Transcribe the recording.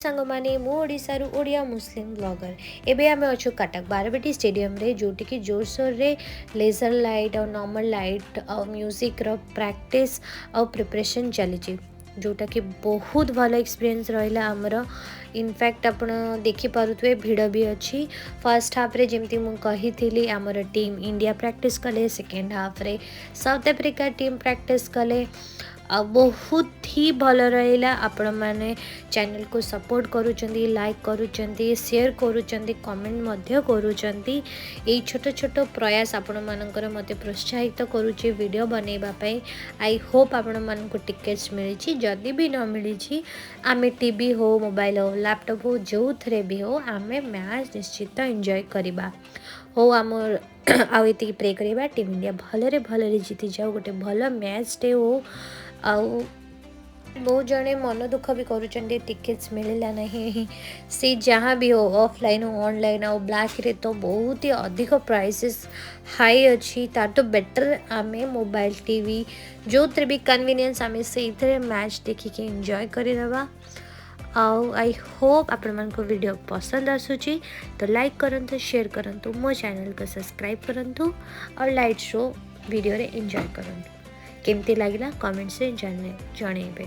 सांग माने मु ओडिशारू ओडिया मुस्लिम ब्लॉगर एबे आमे अच्छु कटक बारबाटी स्टेडियम रे जोटी की जोरसोर रे लेजर लाइट और नॉर्मल लाइट और म्यूजिक रो प्रैक्टिस और प्रिपरेशन चली जोटा कि बहुत भल एक्सपीरियंस रहा आमर इनफैक्ट आपण देखि पारुथवे भिड़ भी अच्छी फर्स्ट हाफ रे जेमती मु कही थी आमर टीम इंडिया प्रैक्टिस कले सेकेंड हाफ रे साउथ अफ्रीका टीम प्रैक्टिस कले बहुत ही भल रहा आपण मैंने चैनल को सपोर्ट करुचंदी लाइक करुचंदी शेयर करुचंदी कमेंट मध्य करुचंदी ये छोट छोट प्रयास आपण मानकर मते प्रोत्साहित करुची वीडियो बनैबा पई। आई होप आपण मानक टिकेट्स मिली जदि भी न मिली आमे टीवी हो मोबाइल हो लैपटॉप हो जो थरे भी हो आमे मैच निश्चित एंजॉय करबा हो आमर आती प्रे करवा टीम इंडिया भलरे भलरे जीति जाओ गोटे भल मैच टे हो आउ बहुत जने मन दुख भी करुँचे टिकेट्स मिलला नहीं से जहाँ भी हो ऑफलाइन हो ऑनलाइन हो ब्लैक रे तो बहुत ही अधिक प्राइसेस हाई अच्छी तार तो बेटर आमे मोबाइल टीवी जो भी कन्वीनियंस आमे से मैच देखिके एंजॉय करदेवा। आई होप आपण मन को वीडियो पसंद आसूची तो लाइक करंतु शेयर करंतु मो चैनल को सब्सक्राइब करंतु और लाइट शो वीडियो रे एंजॉय करंतु केमती लागला कमेंट से जाने जणेबे।